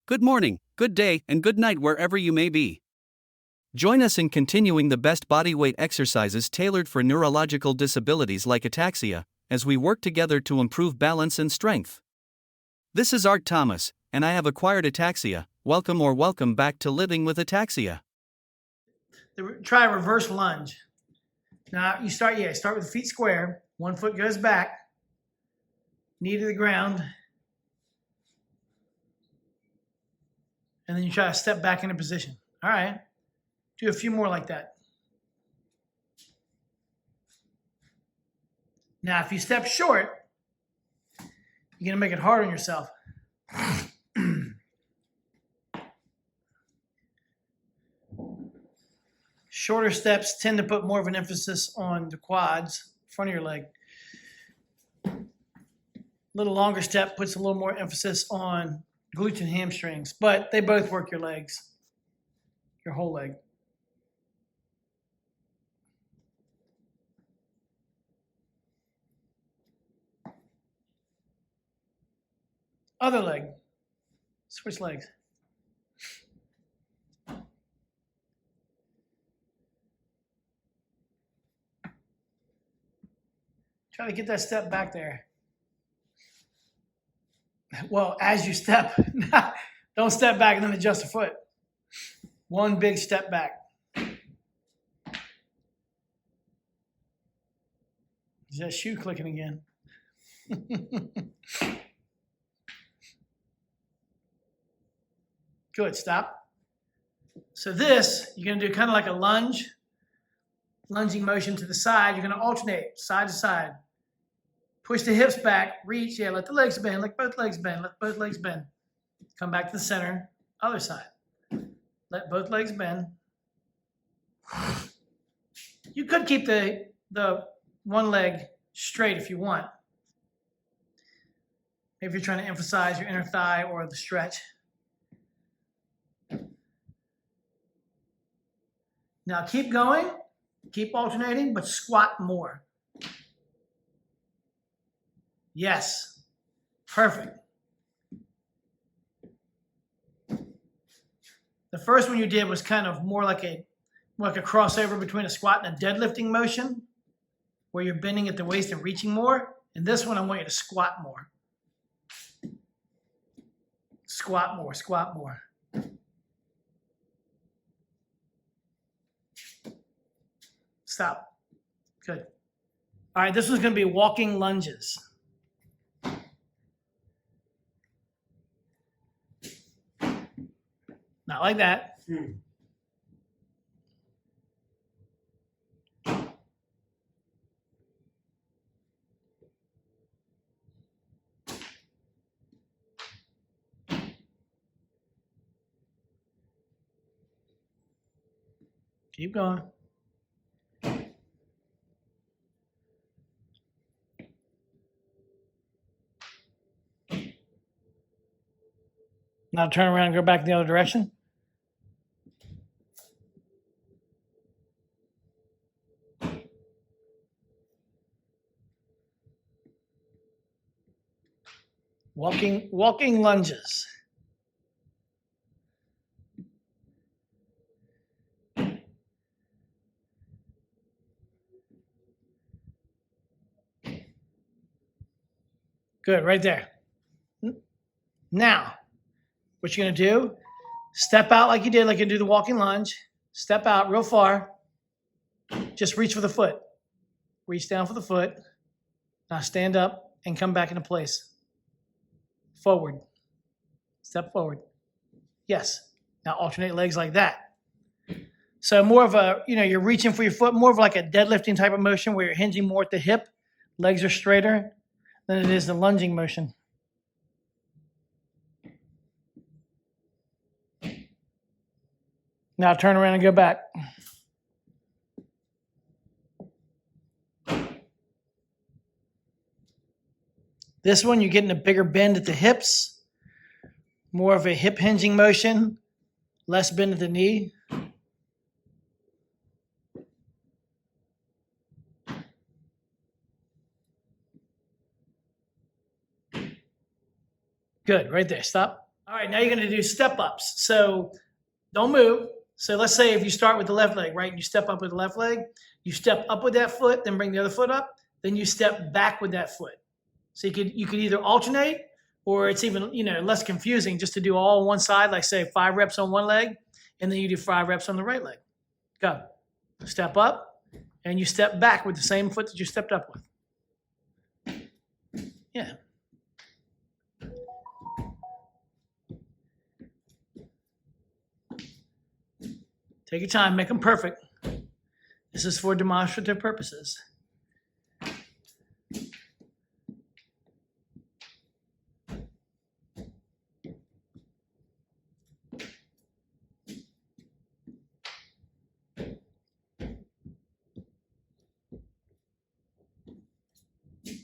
Good morning, good day, and good night wherever you may be. Join us in continuing the best bodyweight exercises tailored for neurological disabilities like ataxia, as we work together to improve balance and strength. This is Art Thomas, and I have acquired ataxia. Welcome back to Living with Ataxia. Try a reverse lunge. Now you start with the feet square. One foot goes back, knee to the ground, and then you try to step back into position. All right. Do a few more like that. Now, if you step short, you're going to make it hard on yourself. Shorter steps tend to put more of an emphasis on the quads, front of your leg. A little longer step puts a little more emphasis on glutes and hamstrings, but they both work your legs, your whole leg. Other leg. Switch legs. Try to get that step back there. Well, as you step, don't step back and then adjust the foot. One big step back. Is that shoe clicking again? Good, stop. So this, you're going to do kind of like a lunging motion to the side. You're going to alternate side to side. Push the hips back, reach, let the legs bend, let both legs bend, let both legs bend. Come back to the center, other side. Let both legs bend. You could keep the one leg straight if you want. Maybe you're trying to emphasize your inner thigh or the stretch. Now keep going, keep alternating, but squat more. Yes, perfect. The first one you did was kind of more like a crossover between a squat and a deadlifting motion, where you're bending at the waist and reaching more. And this one, I want you to squat more. Squat more, squat more. Stop. Good. All right, this one's going to be walking lunges. Not like that. Keep going. Now turn around and go back in the other direction. Walking lunges. Good, right there. Now, what you're going to do, step out like you did, like you do the walking lunge. Step out real far. Just reach for the foot. Reach down for the foot. Now stand up and come back into place. Forward. Step forward. Yes. Now alternate legs like that. So more of a, you're reaching for your foot, more of like a deadlifting type of motion where you're hinging more at the hip. Legs are straighter than it is the lunging motion. Now turn around and go back. This one, you're getting a bigger bend at the hips, more of a hip hinging motion, less bend at the knee. Good, right there, stop. All right, now you're going to do step ups. So don't move. So let's say if you start with the left leg, right, and you step up with the left leg, you step up with that foot, then bring the other foot up, then you step back with that foot. So you could either alternate, or it's even less confusing just to do all on one side, like say 5 reps on one leg, and then you do 5 reps on the right leg. Go. Step up, and you step back with the same foot that you stepped up with. Yeah. Take your time, make them perfect. This is for demonstrative purposes.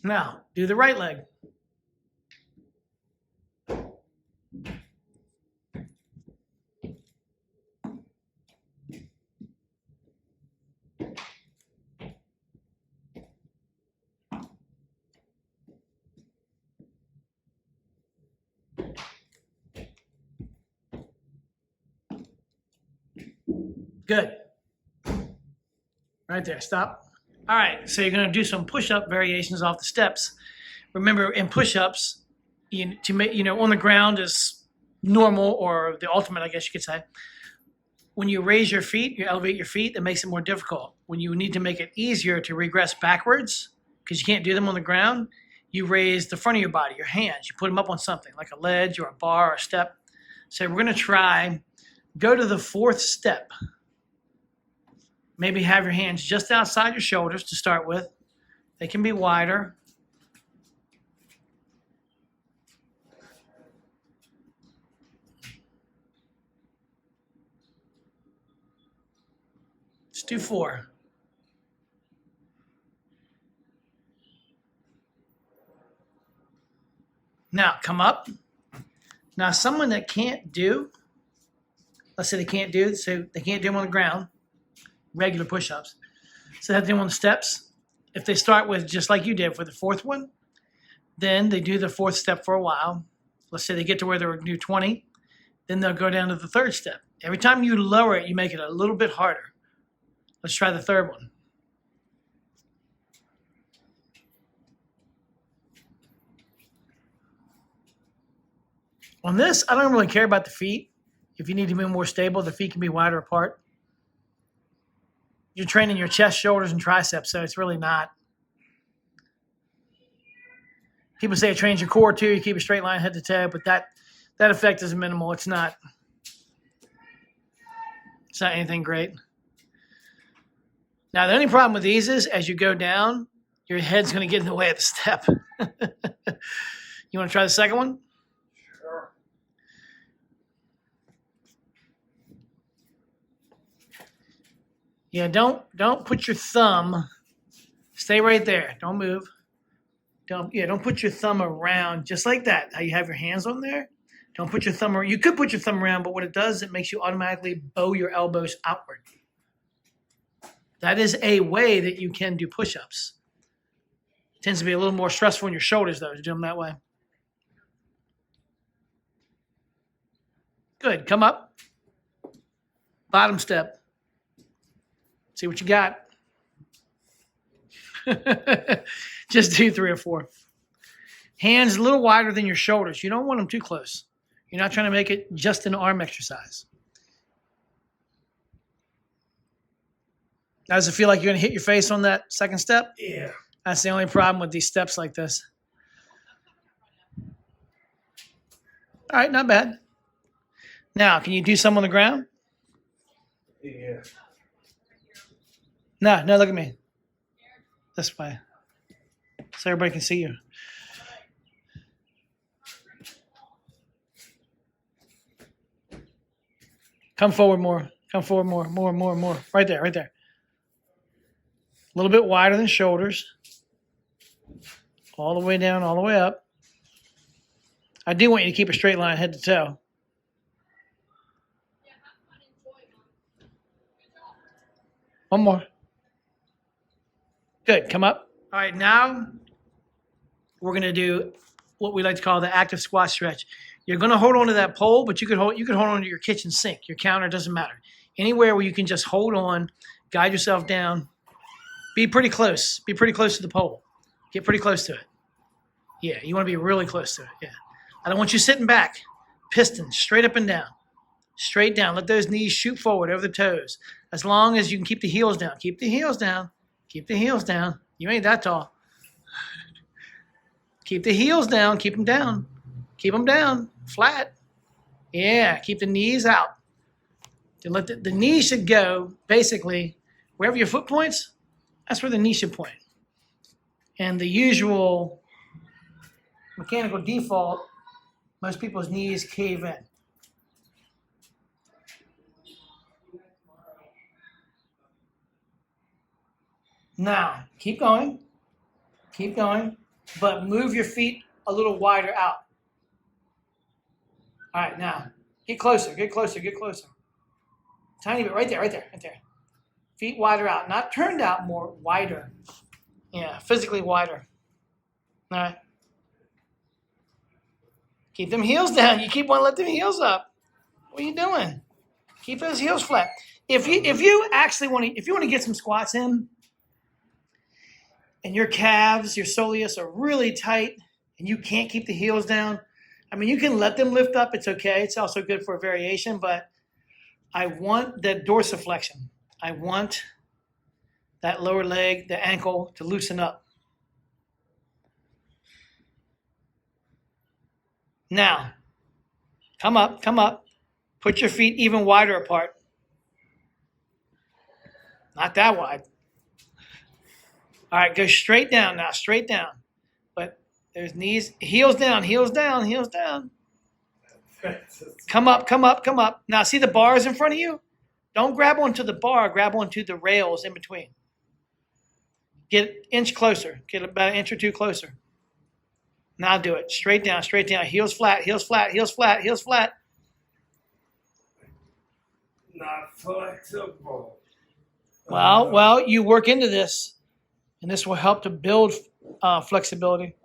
Now, do the right leg. Good. Right there, stop. All right, so you're gonna do some push-up variations off the steps. Remember, in push-ups, to make, on the ground is normal, or the ultimate, I guess you could say. When you raise your feet, you elevate your feet, that makes it more difficult. When you need to make it easier to regress backwards, because you can't do them on the ground, you raise the front of your body, your hands. You put them up on something, like a ledge or a bar or a step. So we're gonna try, go to the 4th step. Maybe have your hands just outside your shoulders to start with. They can be wider. Let's do 4. Now, come up. Now, someone that can't do, let's say they can't do them on the ground, regular push-ups. So they have to do them on the steps. If they start with, just like you did for the 4th one, then they do the 4th step for a while. Let's say they get to where they're going to do 20. Then they'll go down to the 3rd step. Every time you lower it, you make it a little bit harder. Let's try the 3rd one. On this, I don't really care about the feet. If you need to be more stable, the feet can be wider apart. You're training your chest, shoulders, and triceps, so it's really not. People say it trains your core too. You keep a straight line head to toe, but that effect is minimal. It's not anything great. Now, the only problem with these is as you go down, your head's going to get in the way of the step. You want to try the second one? Sure. Yeah, don't put your thumb. Stay right there. Don't move. Don't put your thumb around just like that. How you have your hands on there. Don't put your thumb around. You could put your thumb around, but what it does, it makes you automatically bow your elbows outward. That is a way that you can do push-ups. It tends to be a little more stressful on your shoulders, though, to do them that way. Good. Come up. Bottom step. See what you got. Just do 3 or 4. Hands a little wider than your shoulders. You don't want them too close. You're not trying to make it just an arm exercise. Now, does it feel like you're going to hit your face on that 2nd step? Yeah. That's the only problem with these steps like this. All right, not bad. Now, can you do some on the ground? Yeah. No, look at me. This way. So everybody can see you. Come forward more. Come forward more. More. Right there. A little bit wider than shoulders. All the way down, all the way up. I do want you to keep a straight line head to toe. One more. Good. Come up. All right, now we're going to do what we like to call the active squat stretch. You're going to hold on to that pole, but you could hold on to your kitchen sink, your counter, doesn't matter. Anywhere where you can just hold on, guide yourself down. Be pretty close. Be pretty close to the pole. Get pretty close to it. Yeah, you want to be really close to it. Yeah. I don't want you sitting back. Piston, straight up and down. Straight down. Let those knees shoot forward over the toes. As long as you can keep the heels down. Keep the heels down. Keep the heels down. You ain't that tall. Keep the heels down. Keep them down. Keep them down. Flat. Yeah, keep the knees out. To let the knees should go, basically, wherever your foot points, that's where the knee should point. And the usual mechanical default, most people's knees cave in. Now, keep going, but move your feet a little wider out. All right, now, get closer. Tiny bit, right there. Feet wider out, not turned out, more wider. Yeah, physically wider. All right. Keep them heels down. You keep wanting to let them heels up. What are you doing? Keep those heels flat. If you actually want to get some squats in, and your calves, your soleus are really tight, and you can't keep the heels down, I mean, you can let them lift up. It's okay. It's also good for a variation, but I want that dorsiflexion. I want that lower leg, the ankle, to loosen up. Now, come up. Put your feet even wider apart. Not that wide. All right, go straight down now, straight down. But there's knees, heels down. Come up. Now, see the bars in front of you? Don't grab onto the bar, grab onto the rails in between. Get an inch closer, get about an inch or two closer. Now do it, straight down, heels flat. Not flexible. Well, you work into this, and this will help to build flexibility.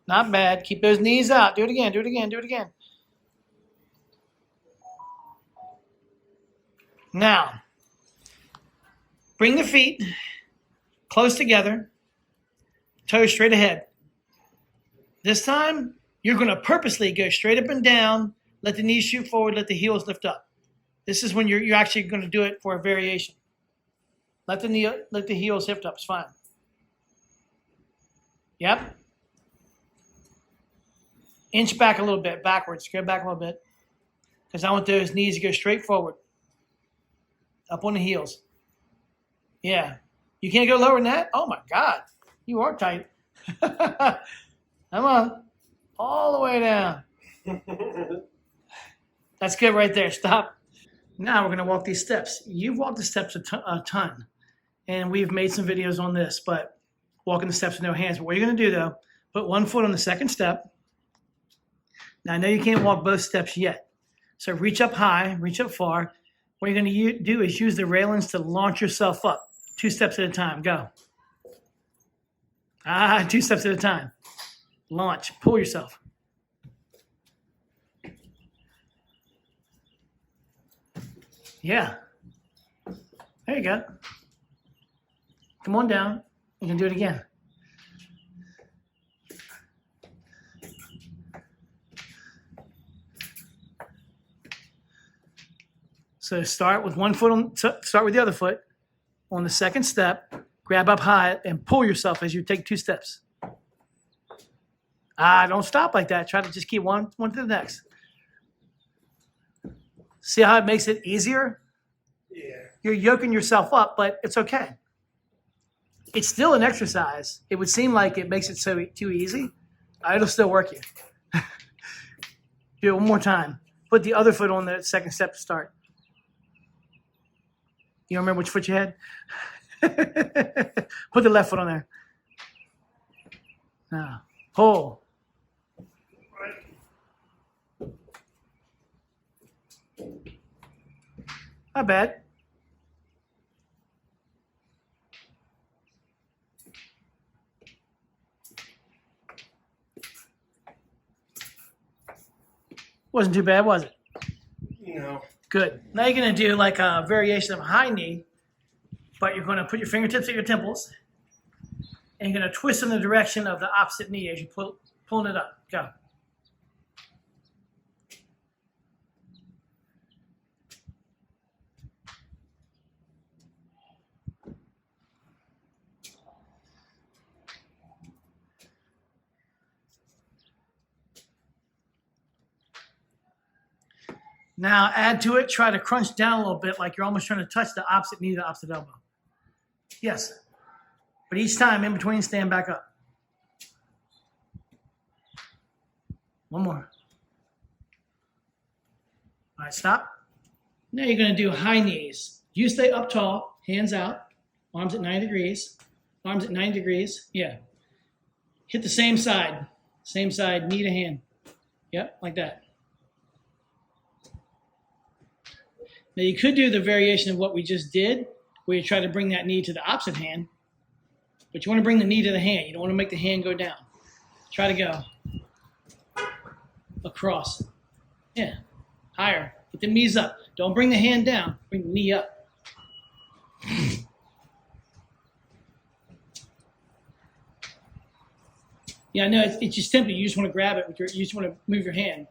Not bad. Keep those knees out. Do it again. Now, bring the feet close together, toes straight ahead. This time, you're going to purposely go straight up and down, let the knees shoot forward, let the heels lift up. This is when you're actually going to do it for a variation. Let the heels lift up. It's fine. Yep. Inch back a little bit, backwards. Go back a little bit. Because I want those knees to go straight forward. Up on the heels. Yeah. You can't go lower than that? Oh, my God. You are tight. Come on. All the way down. That's good right there. Stop. Now we're going to walk these steps. You've walked the steps a ton. And we've made some videos on this, but walking the steps with no hands. But what you're going to do, though, put one foot on the second step. Now, I know you can't walk both steps yet. So reach up high, reach up far. What you're going to do is use the railings to launch yourself up. 2 steps at a time. Go. 2 steps at a time. Launch. Pull yourself. Yeah. There you go. Come on down. You can do it again. So start with one foot start with the other foot on the second step, grab up high and pull yourself as you take 2 steps. Don't stop like that. Try to just keep one to the next. See how it makes it easier? Yeah. You're yoking yourself up, but it's okay. It's still an exercise. It would seem like it makes it too easy. It'll still work you. Do it one more time. Put the other foot on the second step to start. You don't remember which foot you had? Put the left foot on there. Now, pull. Not bad. Wasn't too bad, was it? No. Good. Now you're going to do like a variation of a high knee, but you're going to put your fingertips at your temples, and you're going to twist in the direction of the opposite knee as you pulling it up. Go. Now add to it, try to crunch down a little bit like you're almost trying to touch the opposite knee to the opposite elbow. Yes. But each time in between, stand back up. One more. All right, stop. Now you're going to do high knees. You stay up tall, hands out, arms at 90 degrees. Arms at 90 degrees. Yeah. Hit the same side, knee to hand. Yep, like that. Now you could do the variation of what we just did, where you try to bring that knee to the opposite hand, but you want to bring the knee to the hand. You don't want to make the hand go down. Try to go across. Yeah, higher. Get the knees up. Don't bring the hand down. Bring the knee up. Yeah, no, it's just simple. You just want to grab it. You just want to move your hand.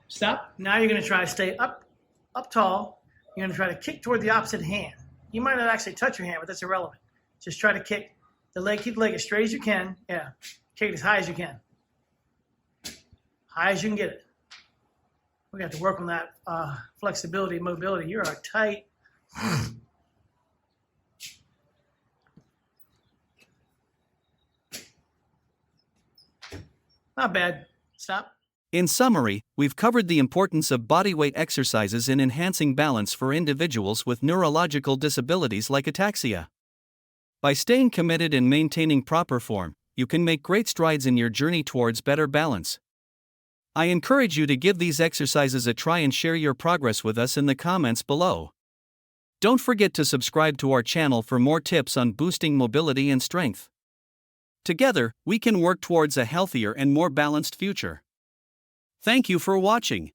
Stop. Now you're going to try to stay up tall. You're going to try to kick toward the opposite hand. You might not actually touch your hand, but that's irrelevant. Just try to kick the leg, keep the leg as straight as you can. Yeah, kick it as high as you can. High as you can get it. We got to work on that flexibility, mobility. You are tight. Not bad. Stop. In summary, we've covered the importance of bodyweight exercises in enhancing balance for individuals with neurological disabilities like ataxia. By staying committed and maintaining proper form, you can make great strides in your journey towards better balance. I encourage you to give these exercises a try and share your progress with us in the comments below. Don't forget to subscribe to our channel for more tips on boosting mobility and strength. Together, we can work towards a healthier and more balanced future. Thank you for watching.